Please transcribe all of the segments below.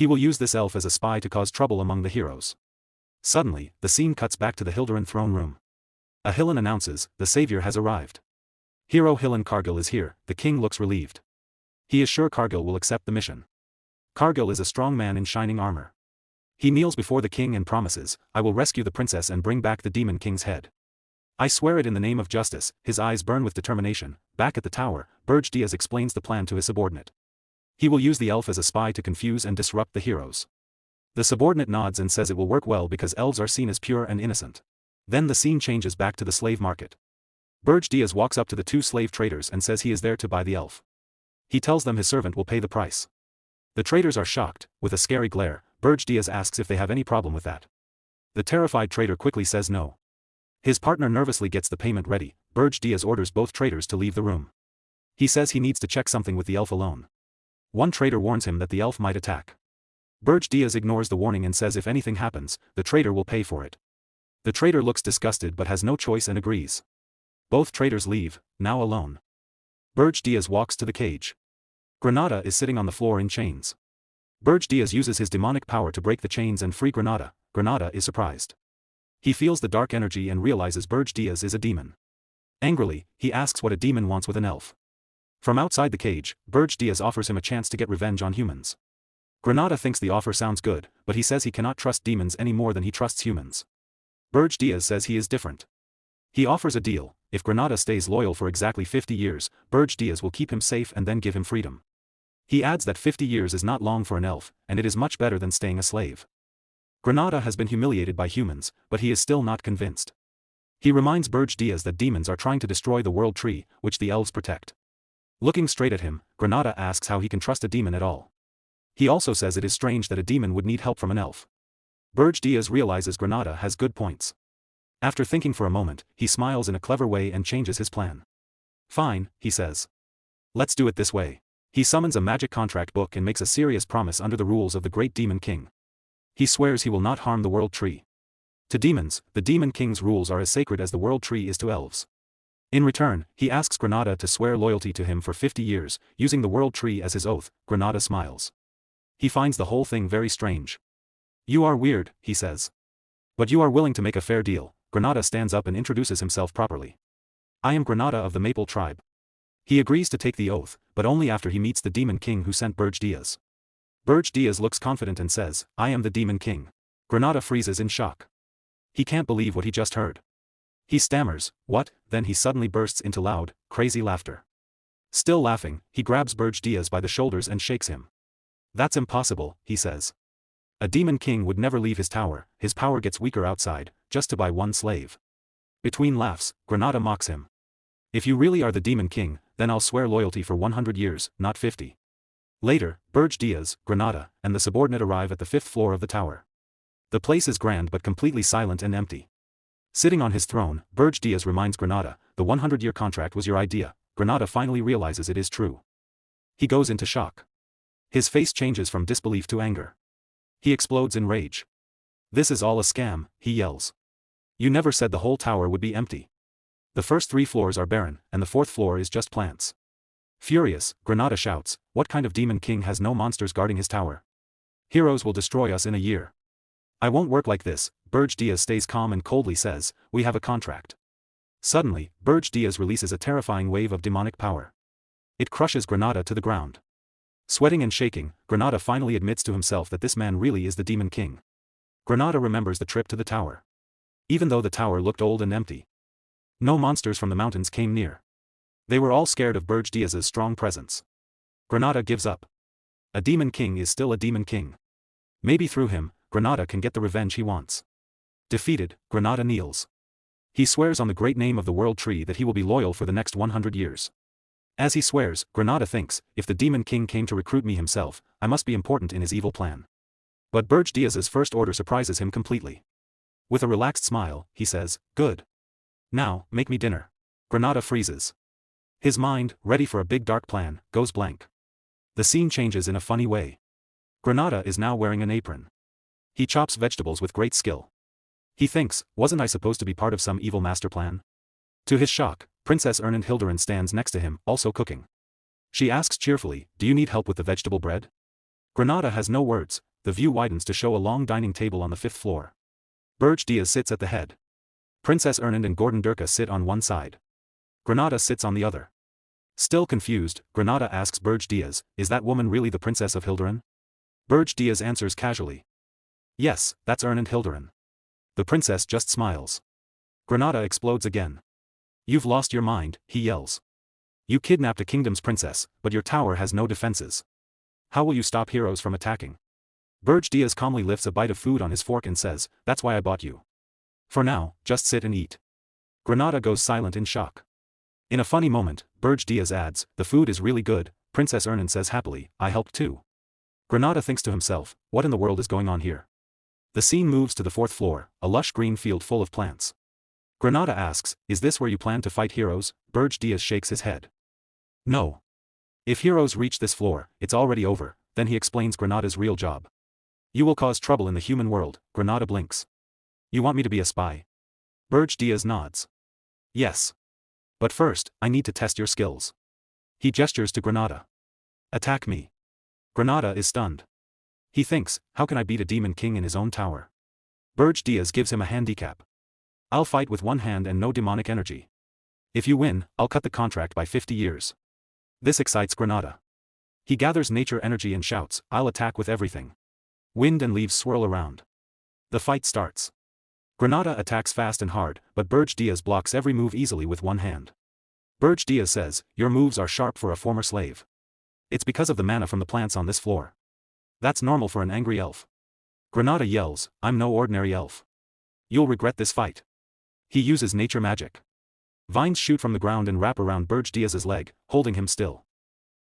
He will use this elf as a spy to cause trouble among the heroes. Suddenly, the scene cuts back to the Hilderan throne room. A Hillen announces, the savior has arrived. Hero Hillen Cargill is here. The king looks relieved. He is sure Cargill will accept the mission. Cargill is a strong man in shining armor. He kneels before the king and promises, I will rescue the princess and bring back the Demon King's head. I swear it in the name of justice. His eyes burn with determination. Back at the tower, Berge explains the plan to his subordinate. He will use the elf as a spy to confuse and disrupt the heroes. The subordinate nods and says it will work well because elves are seen as pure and innocent. Then the scene changes back to the slave market. Berge walks up to the two slave traders and says he is there to buy the elf. He tells them his servant will pay the price. The traders are shocked. With a scary glare, Berge asks if they have any problem with that. The terrified trader quickly says no. His partner nervously gets the payment ready. Berge orders both traders to leave the room. He says he needs to check something with the elf alone. One trader warns him that the elf might attack. Berge ignores the warning and says if anything happens, the trader will pay for it. The trader looks disgusted but has no choice and agrees. Both traders leave, now alone. Berge walks to the cage. Granada is sitting on the floor in chains. Berge uses his demonic power to break the chains and free Granada. Granada is surprised. He feels the dark energy and realizes Berge is a demon. Angrily, he asks what a demon wants with an elf. From outside the cage, Berge offers him a chance to get revenge on humans. Granada thinks the offer sounds good, but he says he cannot trust demons any more than he trusts humans. Berge says he is different. He offers a deal. If Granada stays loyal for exactly 50 years, Berge will keep him safe and then give him freedom. He adds that 50 years is not long for an elf, and it is much better than staying a slave. Granada has been humiliated by humans, but he is still not convinced. He reminds Berge that demons are trying to destroy the world tree, which the elves protect. Looking straight at him, Granada asks how he can trust a demon at all. He also says it is strange that a demon would need help from an elf. Berge realizes Granada has good points. After thinking for a moment, he smiles in a clever way and changes his plan. Fine, he says. Let's do it this way. He summons a magic contract book and makes a serious promise under the rules of the great Demon King. He swears he will not harm the world tree. To demons, the Demon King's rules are as sacred as the world tree is to elves. In return, he asks Granada to swear loyalty to him for 50 years, using the world tree as his oath. Granada smiles. He finds the whole thing very strange. You are weird, he says. But you are willing to make a fair deal. Granada stands up and introduces himself properly. I am Granada of the Maple tribe. He agrees to take the oath, but only after he meets the Demon King who sent Berge Berge looks confident and says, I am the Demon King. Granada freezes in shock. He can't believe what he just heard. He stammers, what? Then he suddenly bursts into loud, crazy laughter. Still laughing, he grabs Berge by the shoulders and shakes him. That's impossible, he says. A Demon King would never leave his tower. His power gets weaker outside, just to buy one slave. Between laughs, Granada mocks him. If you really are the Demon King, then I'll swear loyalty for 100 years, not 50. Later, Berge Granada, and the subordinate arrive at the 5th floor of the tower. The place is grand but completely silent and empty. Sitting on his throne, Berge reminds Granada, the 100-year contract was your idea. Granada finally realizes it is true. He goes into shock. His face changes from disbelief to anger. He explodes in rage. This is all a scam, he yells. You never said the whole tower would be empty. The first 3 floors are barren, and the 4th floor is just plants. Furious, Granada shouts, what kind of Demon King has no monsters guarding his tower? Heroes will destroy us in a year. I won't work like this. Berge stays calm and coldly says, we have a contract. Suddenly, Berge releases a terrifying wave of demonic power. It crushes Granada to the ground. Sweating and shaking, Granada finally admits to himself that this man really is the Demon King. Granada remembers the trip to the tower. Even though the tower looked old and empty, no monsters from the mountains came near. They were all scared of Berge strong presence. Granada gives up. A Demon King is still a Demon King. Maybe through him, Granada can get the revenge he wants. Defeated, Granada kneels. He swears on the great name of the world tree that he will be loyal for the next 100 years. As he swears, Granada thinks, if the Demon King came to recruit me himself, I must be important in his evil plan. But Berge first order surprises him completely. With a relaxed smile, he says, good. Now, make me dinner. Granada freezes. His mind, ready for a big dark plan, goes blank. The scene changes in a funny way. Granada is now wearing an apron. He chops vegetables with great skill. He thinks, wasn't I supposed to be part of some evil master plan? To his shock, Princess Erland Hilderan stands next to him, also cooking. She asks cheerfully, do you need help with the vegetable bread? Granada has no words. the view widens to show a long dining table on the 5th floor. Berge sits at the head. Princess Ernand and Gordon Durka sit on one side. Granada sits on the other. Still confused, Granada asks Berge, is that woman really the Princess of Hilderan? Berge answers casually. Yes, that's Ernand Hilderan. The princess just smiles. Granada explodes again. You've lost your mind, he yells. You kidnapped a kingdom's princess, but your tower has no defenses. How will you stop heroes from attacking? Berge calmly lifts a bite of food on his fork and says, that's why I bought you. For now, just sit and eat. Granada goes silent in shock. In a funny moment, Berge adds, the food is really good. Princess Ernand says happily, I helped too. Granada thinks to himself, what in the world is going on here? The scene moves to the 4th floor, a lush green field full of plants. Granada asks, is this where you plan to fight heroes? Berge shakes his head. No. If heroes reach this floor, it's already over. Then he explains Granada's real job. You will cause trouble in the human world. Granada blinks. You want me to be a spy? Berge nods. Yes. But first, I need to test your skills. He gestures to Granada. Attack me. Granada is stunned. He thinks, how can I beat a demon king in his own tower? Berge gives him a handicap. I'll fight with one hand and no demonic energy. If you win, I'll cut the contract by 50 years. This excites Granada. He gathers nature energy and shouts, I'll attack with everything. Wind and leaves swirl around. The fight starts. Granada attacks fast and hard, but Berge blocks every move easily with one hand. Berge says, your moves are sharp for a former slave. It's because of the mana from the plants on this floor. That's normal for an angry elf. Granada yells, I'm no ordinary elf. You'll regret this fight. He uses nature magic. Vines shoot from the ground and wrap around Berge leg, holding him still.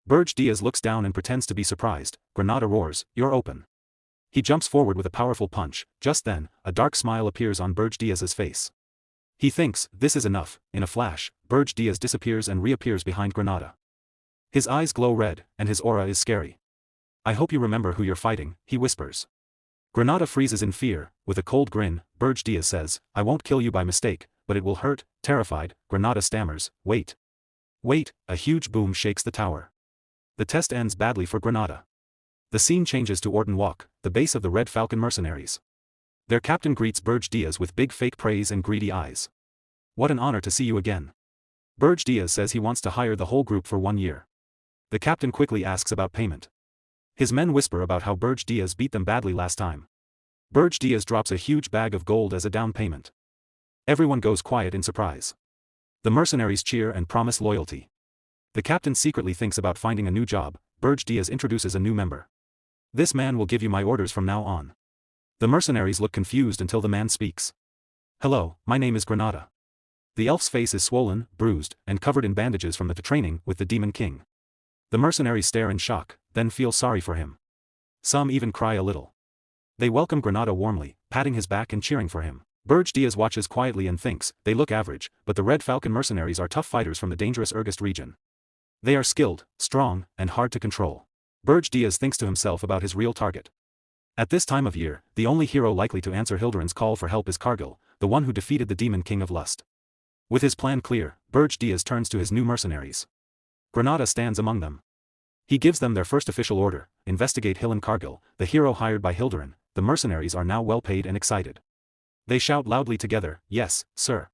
Berge looks down and pretends to be surprised. Granada roars, you're open. He jumps forward with a powerful punch. Just then, a dark smile appears on Berge face. He thinks, this is enough. In a flash, Berge disappears and reappears behind Granada. His eyes glow red, and his aura is scary. I hope you remember who you're fighting, he whispers. Granada freezes in fear. With a cold grin, Berge says, I won't kill you by mistake, but it will hurt. Terrified, Granada stammers, wait. Wait, a huge boom shakes the tower. The test ends badly for Granada. The scene changes to Orton Walk, the base of the Red Falcon mercenaries. Their captain greets Berge with big fake praise and greedy eyes. What an honor to see you again. Berge says he wants to hire the whole group for 1 year. The captain quickly asks about payment. His men whisper about how Berge beat them badly last time. Berge drops a huge bag of gold as a down payment. Everyone goes quiet in surprise. The mercenaries cheer and promise loyalty. The captain secretly thinks about finding a new job. Berge introduces a new member. This man will give you my orders from now on. The mercenaries look confused until the man speaks. Hello, my name is Granada. The elf's face is swollen, bruised, and covered in bandages from the training with the Demon King. The mercenaries stare in shock, then feel sorry for him. Some even cry a little. They welcome Granada warmly, patting his back and cheering for him. Berge watches quietly and thinks, they look average, but the Red Falcon mercenaries are tough fighters from the dangerous Ergest region. They are skilled, strong, and hard to control. Berge thinks to himself about his real target. At this time of year, the only hero likely to answer Hilderan's call for help is Cargill, the one who defeated the Demon King of Lust. With his plan clear, Berge turns to his new mercenaries. Granada stands among them. He gives them their first official order, investigate Hillen Cargill, the hero hired by Hilderan. The mercenaries are now well paid and excited. They shout loudly together, yes, sir.